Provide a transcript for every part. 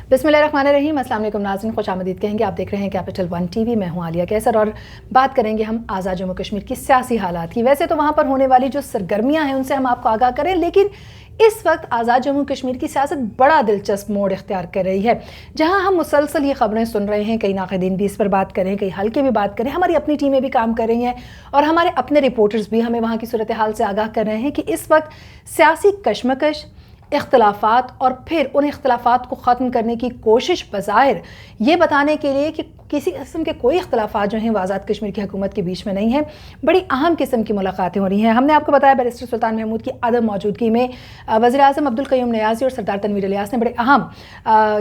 बिस्मिल्लाहिर्रहमानिर्रहीम। अस्सलाम वालेकुम नाज़रीन, खुश आमदीद कहेंगे। आप देख रहे हैं कैपिटल वन टीवी। मैं हूं आलिया कैसर और बात करेंगे हम आज़ाद जम्मू कश्मीर की सियासी हालात की। वैसे तो वहाँ पर होने वाली जो सरगर्मियाँ हैं उनसे हम आपको आगाह करें, लेकिन इस वक्त आज़ाद जम्मू कश्मीर की सियासत बड़ा दिलचस्प मोड़ इख्तियार कर रही है, जहाँ हम मुसलसल ये खबरें सुन रहे हैं। कई नाक़दीन भी इस पर बात करें, कई हल्के भी बात करें, हमारी अपनी टीमें भी काम कर रही हैं और हमारे अपने रिपोर्टर्स भी हमें वहाँ की सूरत हाल से आगाह कर रहे हैं कि इस वक्त सियासी कशमकश, इख्तलाफात और फिर उन इख्तलाफात को ख़त्म करने की कोशिश बज़ाहिर ये बताने के लिए कि किसी किस्म के कोई इख्तलाफात जो हैं वो आज़ाद कश्मीर की हुकूमत के बीच में नहीं है, बड़ी अहम किस्म की मुलाकातें हो रही हैं। हमने आपको बताया बैरिस्टर सुल्तान महमूद की अदम मौजूदगी में वज़ीर आज़म अब्दुल क़य्यूम नियाज़ी और सरदार तनवीर इलियास ने बड़े अहम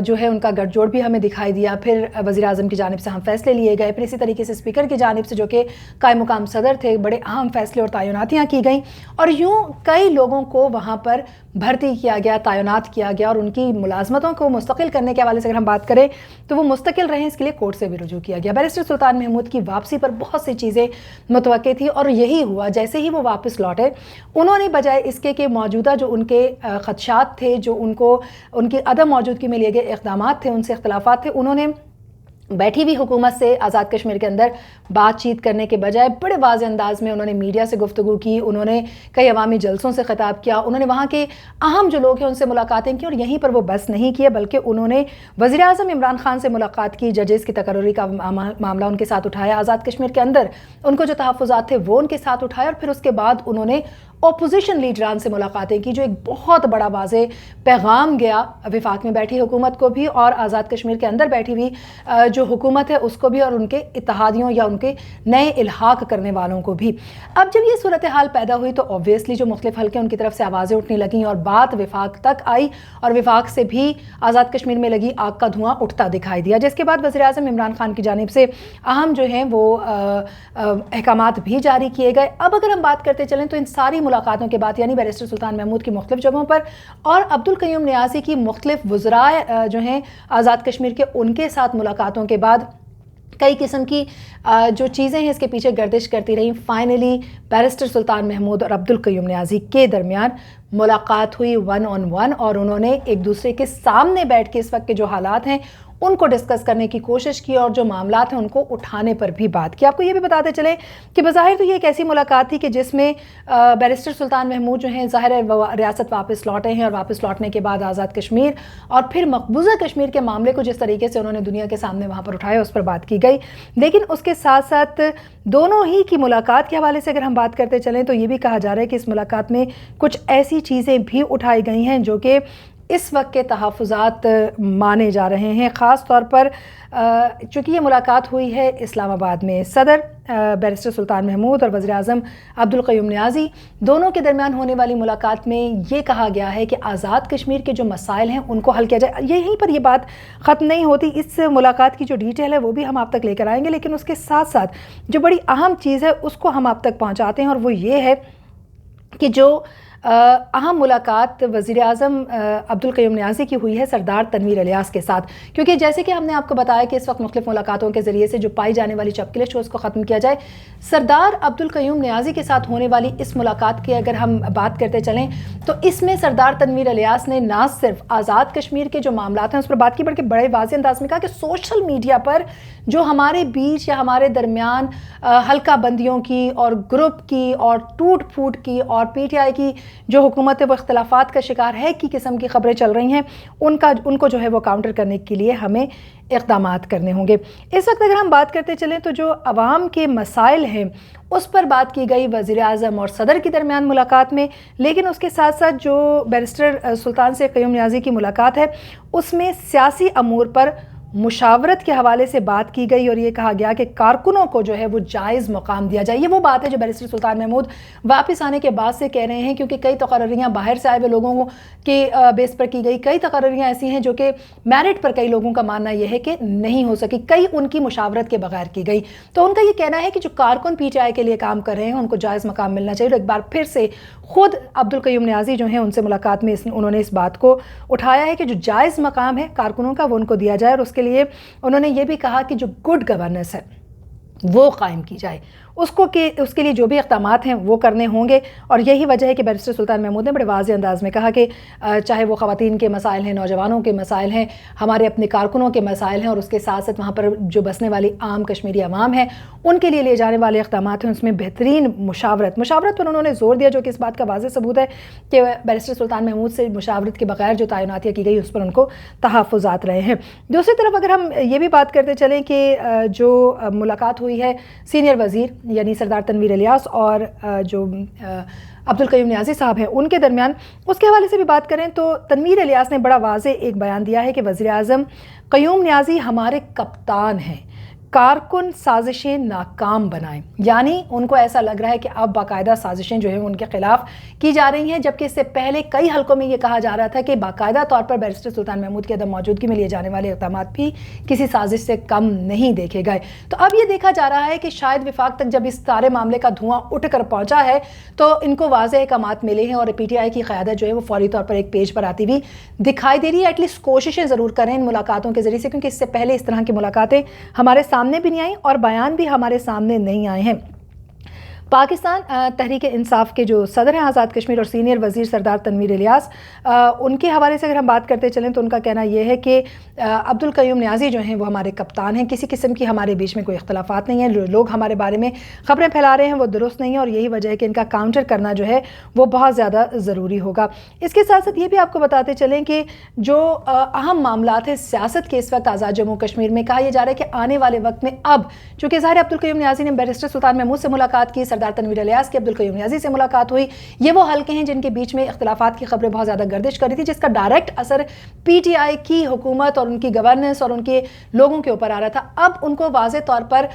जो है उनका गठजोड़ भी हमें दिखाई दिया। फिर वज़ीर आज़म की जानिब से हम फैसले लिए गए, फिर इसी तरीके से स्पीकर की जानिब से जो कि कायम मुकाम सदर थे, बड़े अहम फैसले और तयनातियाँ की गई और यूँ कई लोगों को वहाँ पर भर्ती किया गया, तयनात किया गया और उनकी मुलाजमतों को मुस्तकिल करने के हवाले से अगर हम बात करें तो वो मुस्तकिल रहे, इसके लिए कोर्ट से भी रुजू किया गया। बैरिस्टर सुल्तान महमूद की वापसी पर बहुत सी चीज़ें मुतवक्के थी और यही हुआ। जैसे ही वो वापस लौटे, उन्होंने बजाय इसके कि मौजूदा जो उनके खदशात थे, जो उनको उनकी अदम मौजूदगी में लिए गए इक़दामात थे, उनसे इख्तलाफात थे, उन्होंने बैठी हुई हुकूमत से आज़ाद कश्मीर के अंदर बातचीत करने के बजाय बड़े वाज़े अंदाज में उन्होंने मीडिया से गुफ्तगू की, उन्होंने कई अवामी जलसों से ख़िताब किया, उन्होंने वहाँ के अहम जो लोग हैं उनसे मुलाकातें की और यहीं पर वो बस नहीं किए बल्कि उन्होंने वज़ीर आज़म इमरान खान से मुलाकात की, जजेस की तकर्री का मामला उनके साथ उठाया, आज़ाद कश्मीर के अंदर उनको जो तहफ़्फ़ुज़ात थे वो उनके साथ उठाए और फिर उसके बाद उन्होंने अपोजिशन लीडरान से मुलाकातें की, जो एक बहुत बड़ा वाज़े पैगाम गया विफाक में बैठी हुकूमत को भी और आज़ाद कश्मीर के अंदर बैठी हुई जो हुकूमत है उसको भी और उनके इत्तेहादियों या उनके नए इल्हाक करने वालों को भी। अब जब ये सूरत हाल पैदा हुई तो ऑब्वियसली जो मुख्तलिफ हल्के उनकी तरफ से आवाज़ें उठने लगीं और बात विफाक तक आई और विफाक से भी आज़ाद कश्मीर में लगी आग का धुआं उठता दिखाई दिया, जिसके बाद वज़ीर आज़म इमरान खान की जानिब से अहम जो हैं वो अहकामात भी जारी किए गए। अब अगर हम बात करते चलें तो इन सारी मुलाकातों के बाद यानी बैरिस्टर सुल्तान महमूद की मुख्तलिफ जगहों पर और अब्दुल क़य्यूम नियाज़ी की मुख्तलिफ वज़राए जो हैं आज़ाद कश्मीर के, उनके साथ मुलाकातों के बाद कई किस्म की जो चीज़ें हैं इसके पीछे गर्दिश करती रही। फाइनली बैरिस्टर सुल्तान महमूद और अब्दुल क़य्यूम नियाज़ी के दरमियान मुलाकात हुई 1-on-1 और उन्होंने एक दूसरे के सामने बैठ के इस वक्त के जो हालात हैं उनको डिस्कस करने की कोशिश की और जो मामलात हैं उनको उठाने पर भी बात की। आपको ये भी बताते चले कि बज़ाहिर तो ये एक ऐसी मुलाकात थी कि जिसमें बैरिस्टर सुल्तान महमूद जो हैं ज़ाहिर है रियासत वापस लौटे हैं और वापस लौटने के बाद आज़ाद कश्मीर और फिर मकबूजा कश्मीर के मामले को जिस तरीके से उन्होंने दुनिया के सामने वहाँ पर उठाया उस पर बात की गई। लेकिन उसके साथ साथ दोनों ही की मुलाकात के हवाले से अगर हम बात करते चलें तो ये भी कहा जा रहा है कि इस मुलाकात में कुछ ऐसी चीज़ें भी उठाई गई हैं जो कि इस वक्त के तहफ़्फ़ुज़ात माने जा रहे हैं। ख़ास तौर पर चूँकि ये मुलाकात हुई है इस्लामाबाद में, सदर बैरिस्टर सुल्तान महमूद और वज़ीर आज़म अब्दुल क़य्यूम नियाज़ी दोनों के दरमियान होने वाली मुलाकात में ये कहा गया है कि आज़ाद कश्मीर के जो मसाइल हैं उनको हल किया जाए। यहीं पर ये बात ख़त्म नहीं होती, इस मुलाकात की जो डिटेल है वो भी हम आप तक लेकर आएंगे, लेकिन उसके साथ साथ जो बड़ी अहम चीज़ है उसको हम आप तक पहुँचाते हैं और वो ये है कि जो अहम मुलाकात वज़ीर आज़म अब्दुल क़य्यूम नियाज़ी की हुई है सरदार तनवीर इलियास के साथ, क्योंकि जैसे कि हमने आपको बताया कि इस वक्त मुख्तलिफ मुलाकातों के ज़रिए से जो पाई जाने वाली चपकलिश है उसको ख़त्म किया जाए। सरदार अब्दुल क़य्यूम नियाज़ी के साथ होने वाली इस मुलाकात की अगर हम बात करते चलें तो इसमें सरदार तनवीर इलियास ने ना सिर्फ आज़ाद कश्मीर के जो मामलात हैं उस पर बात की, बल्कि बड़े वाज़े अंदाज में कहा कि सोशल मीडिया पर जो हमारे बीच या हमारे दरमियान हल्का बंदियों की और ग्रुप की और टूट फूट की और PTI की जो हुकूमत है वो इख्तलाफात का शिकार है की किस्म की खबरें चल रही हैं, उनको जो है वो काउंटर करने के लिए हमें इक़दामात करने होंगे। इस वक्त अगर हम बात करते चलें तो जो अवाम के मसाइल हैं उस पर बात की गई वज़ीर आज़म और सदर के दरमियान मुलाकात में, लेकिन उसके साथ साथ जो बैरिस्टर सुल्तान से क़य्यूम नियाज़ी की मुलाकात है उसमें सियासी अमूर पर मुशावरत के हवाले से बात की गई और ये कहा गया कि कारकुनों को जो है वो जायज़ मकाम दिया जाए। ये वो बात है जो बैरिस्टर सुल्तान महमूद वापस आने के बाद से कह रहे हैं, क्योंकि कई तकर्रियाँ बाहर से आए हुए लोगों के बेस पर की गई, कई तकर्रियाँ ऐसी हैं जो कि मेरिट पर कई लोगों का मानना यह है कि नहीं हो सकी, कई उनकी मुशावरत के बगैर की गई। तो उनका ये कहना है कि जो कारकुन PTI के लिए काम कर रहे हैं उनको जायज़ मकाम मिलना चाहिए। और एक बार फिर से ख़ुद अब्दुल क़य्यूम नियाज़ी जो हैं उनसे मुलाकात में उन्होंने इस बात को उठाया है कि जो जायज़ मकाम है कारकुनों का वो उनको दिया जाए और उसके लिए उन्होंने ये भी कहा कि जो गुड गवर्नेंस है वो कायम की जाए। उसके लिए जो भी इक़दामात हैं वो करने होंगे। और यही वजह है कि बैरिस्टर सुल्तान महमूद ने बड़े वाज़ेह अंदाज़ में कहा कि चाहे वो ख़वातीन के मसाइल हैं, नौजवानों के मसाइल हैं, हमारे अपने कारकुनों के मसाइल हैं, और उसके साथ साथ वहाँ पर जो बसने वाली आम कश्मीरी अवाम है उनके लिए जाने वाले इक़दामात हैं उसमें बेहतरीन मुशावरत पर उन्होंने ज़ोर दिया, जो कि इस बात का वाज़ेह सबूत है कि बैरिस्टर सुल्तान महमूद से मुशावरत के बगैर जो तैनातियाँ की गई उस पर उनको तहफ़्फ़ुज़ात रहे हैं। दूसरी तरफ अगर हम ये भी बात करते चलें कि जो मुलाकात हुई है सीनियर वज़ीर यानी सरदार तनवीर इलियास और जो अब्दुल क़य्यूम नियाज़ी साहब हैं उनके दरमियान, उसके हवाले से भी बात करें तो तनवीर इलियास ने बड़ा वाज़ेह एक बयान दिया है कि वज़ीर आज़म क़य्यूम नियाज़ी हमारे कप्तान हैं, कारकुन साजिशें नाकाम बनाएं। यानी उनको ऐसा लग रहा है कि अब बाकायदा साजिशें जो हैं उनके खिलाफ की जा रही हैं, जबकि इससे पहले कई हलकों में ये कहा जा रहा था कि बाकायदा तौर पर बैरिस्टर सुल्तान महमूद की अदम मौजूदगी में लिए जाने वाले इक़दाम भी किसी साजिश से कम नहीं देखे गए। तो अब ये देखा जा रहा है कि शायद विफाक तक जब इस सारे मामले का धुआं उठ कर पहुंचा है तो इनको वाज़ेह अहकामात मिले हैं और PTI की क़यादत जो है वो फौरी तौर पर एक पेज पर आती हुई दिखाई दे रही है। एटलीस्ट कोशिशें ज़रूर करें इन मुलाकातों के ज़रिए से, क्योंकि इससे पहले इस तरह की मुलाकातें हमारे सामने भी नहीं आई और बयान भी हमारे सामने नहीं आए हैं। पाकिस्तान तहरीक इंसाफ के जो सदर हैं आज़ाद कश्मीर और सीनियर वज़ीर सरदार तनवीर इलियास, उनके हवाले से अगर हम बात करते चलें तो उनका कहना यह है कि अब्दुल क़य्यूम नियाज़ी जो हैं वो हमारे कप्तान हैं, किसी किस्म की हमारे बीच में कोई इख्तलाफात नहीं है। लोग हमारे बारे में ख़बरें फैला रहे हैं वो दुरुस्त नहीं है और यही वजह है कि इनका काउंटर करना जो है वो बहुत ज़्यादा ज़रूरी होगा। इसके साथ साथ ये भी आपको बताते चलें कि जो अहम मामलात हैं सियासत के इस वक्त आज़ाद जम्मू कश्मीर में, कहा यह जा रहा है कि आने वाले वक्त में अब चूँकि ज़ाहिर अब्दुल क़य्यूम नियाज़ी ने बैरिस्टर सुल्तान महमूद से मुलाकात की, सरदार तनवीर इलियास की अब्दुल क़य्यूम नियाज़ी से मुलाकात हुई, ये वो हल्के हैं जिनके बीच में इख्तलाफात की खबरें बहुत ज़्यादा गर्दिश कर रही थी, जिसका डायरेक्ट असर PTI की हुकूमत और उनकी गवर्नेंस और उनके लोगों के ऊपर आ रहा था। अब उनको वाज़ेह तौर पर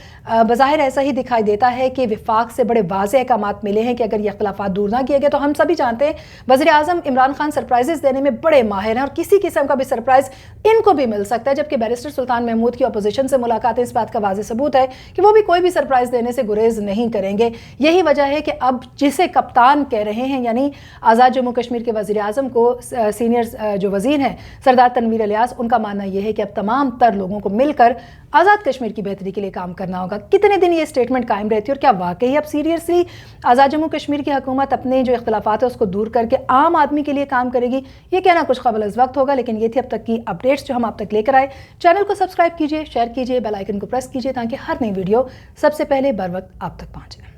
बज़ाहिर ऐसा ही दिखाई देता है कि विफाक से बड़े वाज़ेह अहकामात मिले हैं कि अगर ये इख्तलाफात दूर ना किए गए तो हम सभी जानते हैं वज़ीर आज़म इमरान खान सरप्राइजेस देने में बड़े माहिर हैं और किसी किस्म का भी सरप्राइज इनको भी मिल सकता है, जबकि बैरिस्टर सुल्तान महमूद की अपोजिशन से मुलाकातें इस बात का वाज़ेह सबूत है कि वो भी कोई भी सरप्राइज देने से गुरेज नहीं करेंगे। यही वजह है कि अब जिसे कप्तान कह रहे हैं यानी आज़ाद जम्मू कश्मीर के वज़ीर आज़म को सीनियर जो वज़ीर हैं सरदार तनवीर इलियास, उनका मानना यह है कि अब तमाम तर लोगों को मिलकर आज़ाद कश्मीर की बेहतरी के लिए काम करना होगा। कितने दिन ये स्टेटमेंट कायम रहती है और क्या वाकई अब सीरियसली आज़ाद जम्मू कश्मीर की हुकूमत अपने जो इख्तलाफात है उसको दूर करके आम आदमी के लिए काम करेगी, ये कहना कुछ क़बल अज़ वक्त होगा। लेकिन ये थी अब तक की अपडेट्स जो हम आप तक लेकर आए। चैनल को सब्सक्राइब कीजिए, शेयर कीजिए, बेल आइकन को प्रेस कीजिए ताकि हर नई वीडियो सबसे पहले बर वक्त आप तक पहुँचे।